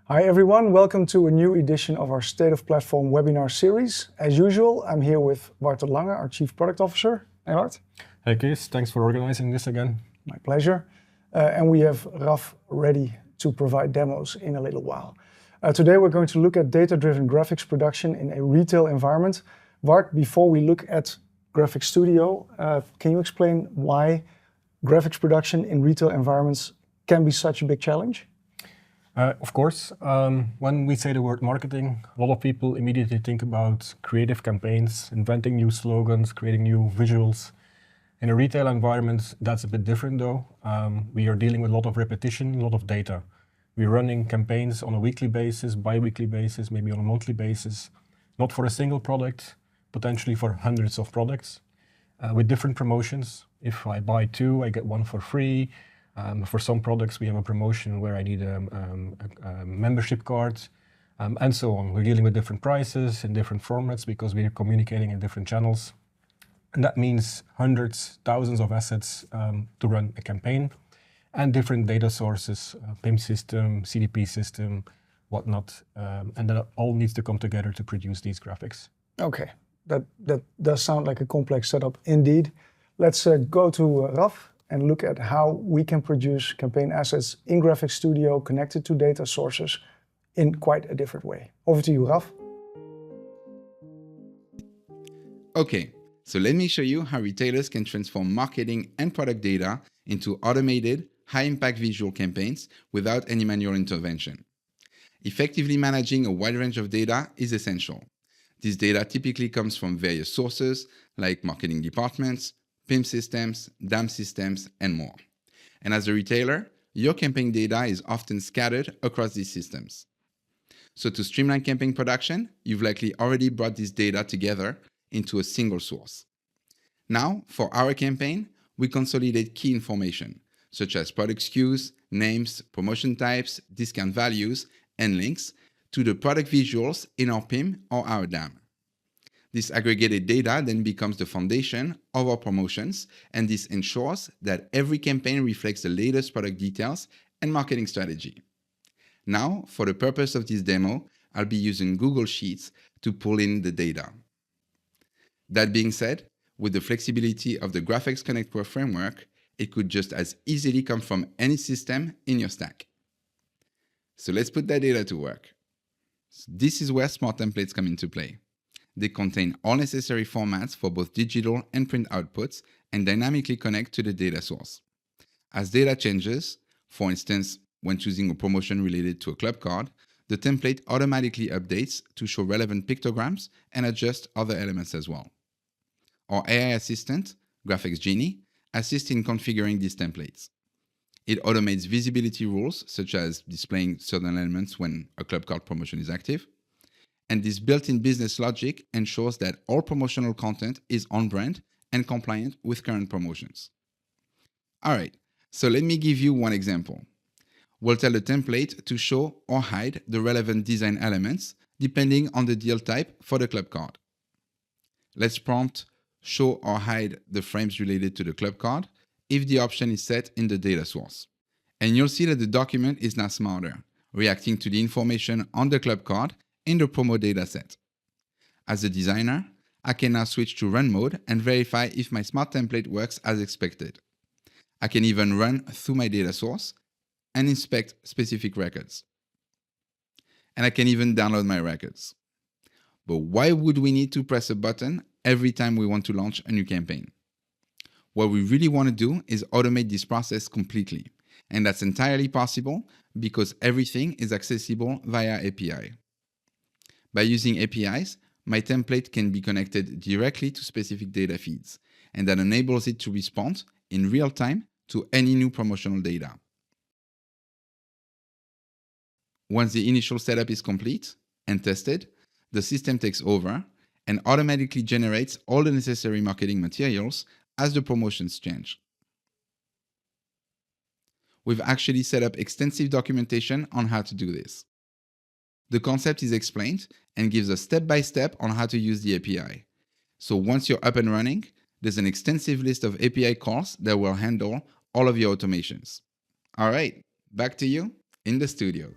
Hi everyone, welcome to a new edition of our State of Platform webinar series. As usual, I'm here with Ward De Langhe, our Chief Product Officer. Hey Ward. Hey Kees, thanks for organizing this again. My pleasure. And we have Raf ready to provide demos in a little while. Today we're going to look at data-driven graphics production in a retail environment. Ward, before we look at GraFx Studio, can you explain why graphics production in retail environments can be such a big challenge? Of course, when we say the word marketing, a lot of people immediately think about creative campaigns, inventing new slogans, creating new visuals. In a retail environment, that's a bit different though. We are dealing with a lot of repetition, a lot of data. We're running campaigns on a weekly basis, bi-weekly basis, maybe on a monthly basis, not for a single product, potentially for hundreds of products, with different promotions. If I buy two, I get one for free. For some products, we have a promotion where I need a membership card, and so on. We're dealing with different prices in different formats because we're communicating in different channels. And that means hundreds, thousands of assets to run a campaign, and different data sources, PIM system, CDP system, whatnot. And that all needs to come together to produce these graphics. Okay, that does sound like a complex setup indeed. Let's go to Raf and look at how we can produce campaign assets in GraFx Studio connected to data sources in quite a different way. Over to you, Raf. Okay, so let me show you how retailers can transform marketing and product data into automated, high-impact visual campaigns without any manual intervention. Effectively managing a wide range of data is essential. This data typically comes from various sources like marketing departments, PIM systems, DAM systems, and more. And as a retailer, your campaign data is often scattered across these systems. So to streamline campaign production, you've likely already brought this data together into a single source. Now, for our campaign, we consolidate key information, such as product SKUs, names, promotion types, discount values, and links to the product visuals in our PIM or our DAM. This aggregated data then becomes the foundation of our promotions, and this ensures that every campaign reflects the latest product details and marketing strategy. Now, for the purpose of this demo, I'll be using Google Sheets to pull in the data. That being said, with the flexibility of the GraFx Connect Pro framework, it could just as easily come from any system in your stack. So let's put that data to work. This is where smart templates come into play. They contain all necessary formats for both digital and print outputs and dynamically connect to the data source. As data changes, for instance, when choosing a promotion related to a club card, the template automatically updates to show relevant pictograms and adjust other elements as well. Our AI assistant, GraFx Genie, assists in configuring these templates. It automates visibility rules, such as displaying certain elements when a club card promotion is active. And this built-in business logic ensures that all promotional content is on brand and compliant with current promotions. All right, so let me give you one example. We'll tell the template to show or hide the relevant design elements depending on the deal type for the club card. Let's prompt show or hide the frames related to the club card if the option is set in the data source. And you'll see that the document is now smarter, reacting to the information on the club card in the promo dataset. As a designer, I can now switch to run mode and verify if my smart template works as expected. I can even run through my data source and inspect specific records. And I can even download my records. But why would we need to press a button every time we want to launch a new campaign? What we really want to do is automate this process completely. And that's entirely possible because everything is accessible via API. By using APIs, my template can be connected directly to specific data feeds, and that enables it to respond in real time to any new promotional data. Once the initial setup is complete and tested, the system takes over and automatically generates all the necessary marketing materials as the promotions change. We've actually set up extensive documentation on how to do this. The concept is explained and gives us step-by-step on how to use the API. So once you're up and running, there's an extensive list of API calls that will handle all of your automations. All right, back to you in the studio.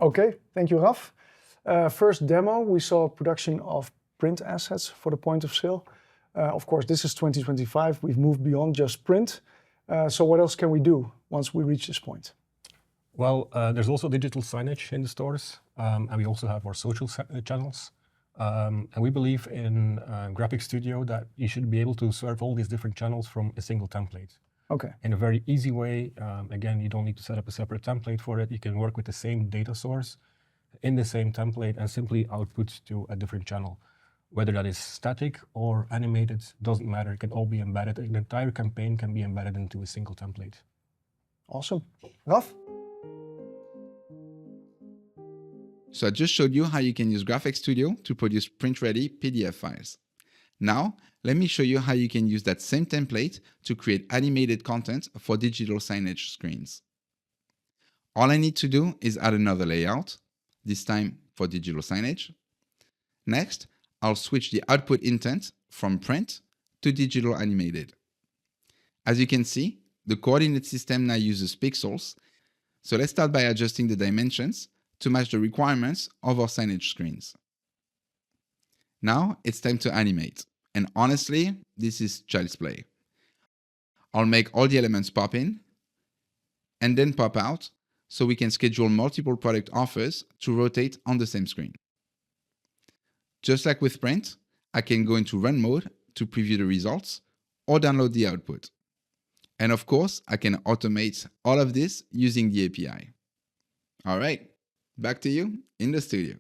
Okay, thank you, Raf. First demo, we saw production of print assets for the point of sale. Of course, this is 2025. We've moved beyond just print. So what else can we do once we reach this point? Well, there's also digital signage in the stores, and we also have our social channels. And we believe in GraFx Studio that you should be able to serve all these different channels from a single template. Okay. In a very easy way. Again, you don't need to set up a separate template for it. You can work with the same data source in the same template and simply output to a different channel. Whether that is static or animated, doesn't matter. It can all be embedded. An entire campaign can be embedded into a single template. Awesome. Raf? So I just showed you how you can use GraFx Studio to produce print-ready PDF files. Now, let me show you how you can use that same template to create animated content for digital signage screens. All I need to do is add another layout, this time for digital signage. Next, I'll switch the output intent from print to digital animated. As you can see, the coordinate system now uses pixels. So let's start by adjusting the dimensions to match the requirements of our signage screens. Now it's time to animate. And honestly, this is child's play. I'll make all the elements pop in and then pop out so we can schedule multiple product offers to rotate on the same screen. Just like with print, I can go into run mode to preview the results or download the output. And of course, I can automate all of this using the API. All right, back to you in the studio.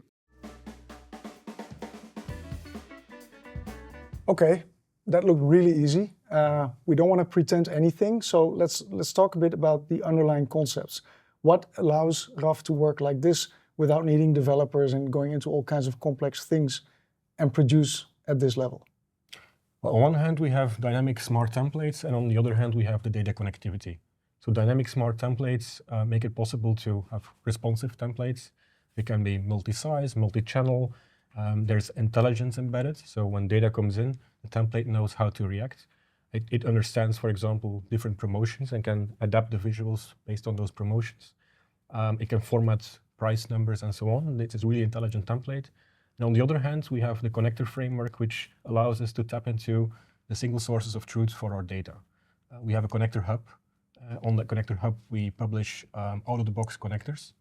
Okay, that looked really easy. We don't want to pretend anything, so let's talk a bit about the underlying concepts. What allows Raf to work like this without needing developers and going into all kinds of complex things and produce at this level? Well, on one hand, we have dynamic smart templates, and on the other hand, we have the data connectivity. So dynamic smart templates make it possible to have responsive templates. They can be multi-size, multi-channel. There's intelligence embedded, so when data comes in, the template knows how to react. It understands, for example, different promotions and can adapt the visuals based on those promotions. It can format price numbers and so on, and it's a really intelligent template. And on the other hand, we have the connector framework, which allows us to tap into the single sources of truth for our data. We have a connector hub. On the connector hub, we publish out-of-the-box connectors.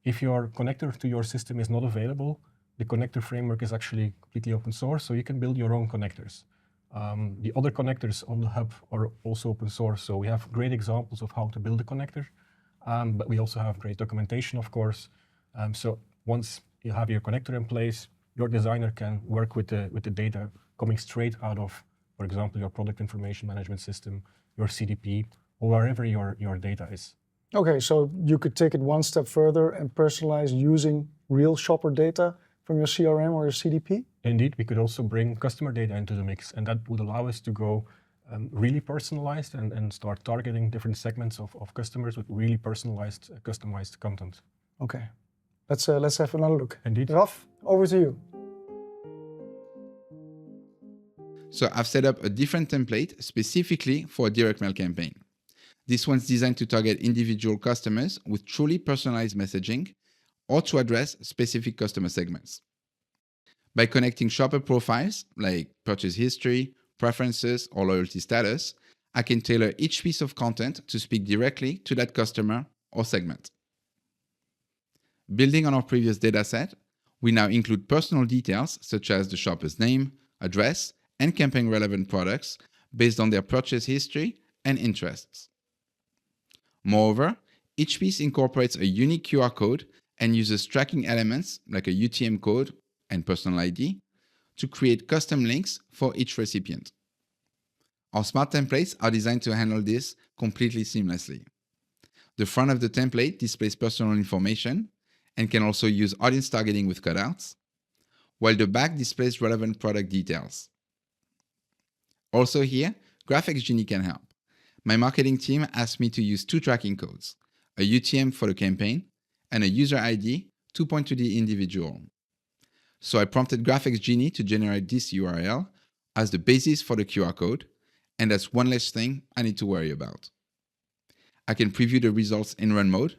If your connector to your system is not available, the connector framework is actually completely open source, so you can build your own connectors. The other connectors on the hub are also open source, so we have great examples of how to build a connector, but we also have great documentation, of course. So once you have your connector in place, your designer can work with the data coming straight out of, for example, your product information management system, your CDP, or wherever your data is. Okay, so you could take it one step further and personalize using real shopper data from your CRM or your CDP? Indeed, we could also bring customer data into the mix, and that would allow us to go really personalized and start targeting different segments of customers with really personalized, customized content. Okay, let's have another look. Indeed. Raf, over to you. So I've set up a different template specifically for a direct mail campaign. This one's designed to target individual customers with truly personalized messaging or to address specific customer segments. By connecting shopper profiles like purchase history, preferences, or loyalty status, I can tailor each piece of content to speak directly to that customer or segment. Building on our previous dataset, we now include personal details such as the shopper's name, address, and campaign-relevant products based on their purchase history and interests. Moreover, each piece incorporates a unique QR code and uses tracking elements like a UTM code and personal ID to create custom links for each recipient. Our smart templates are designed to handle this completely seamlessly. The front of the template displays personal information and can also use audience targeting with cutouts, while the back displays relevant product details. Also here, GraFx Genie can help. My marketing team asked me to use two tracking codes, a UTM for the campaign and a user ID to point to the individual. So I prompted GraFx Genie to generate this URL as the basis for the QR code, and that's one less thing I need to worry about. I can preview the results in run mode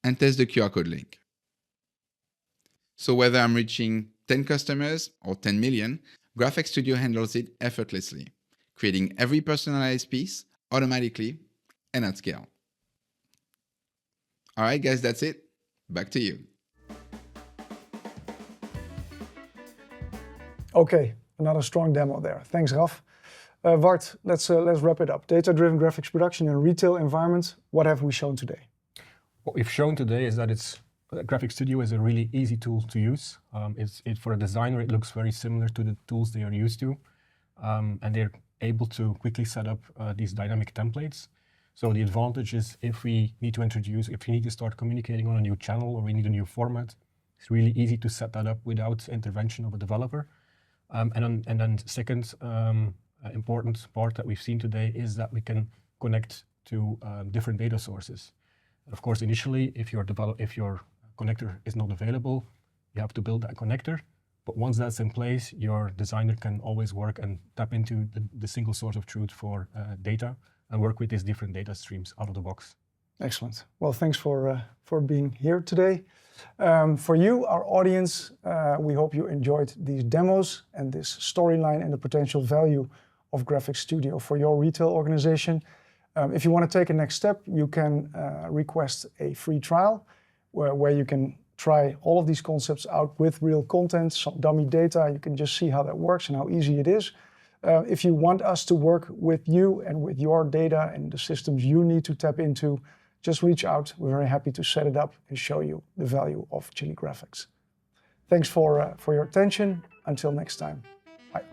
and test the QR code link. So whether I'm reaching 10 customers or 10 million, GraFx Studio handles it effortlessly, creating every personalized piece automatically and at scale. All right, guys, that's it. Back to you. Okay, another strong demo there. Thanks, Raf. Ward, let's wrap it up. Data-driven graphics production in a retail environment. What have we shown today? What we've shown today is that GraFx Studio is a really easy tool to use. For a designer, it looks very similar to the tools they are used to, and they're able to quickly set up these dynamic templates. So the advantage is if we need to start communicating on a new channel or we need a new format, it's really easy to set that up without intervention of a developer. And then second important part that we've seen today is that we can connect to different data sources. Of course, initially, if your connector is not available, you have to build that connector. But once that's in place, your designer can always work and tap into the single source of truth for data and work with these different data streams out of the box. Excellent. Well, thanks for being here today. For you, our audience, we hope you enjoyed these demos and this storyline and the potential value of GraFx Studio for your retail organization. If you want to take a next step, you can request a free trial where you can try all of these concepts out with real content, some dummy data. You can just see how that works and how easy it is. If you want us to work with you and with your data and the systems you need to tap into, just reach out. We're very happy to set it up and show you the value of Chili Graphics. Thanks for your attention. Until next time. Bye.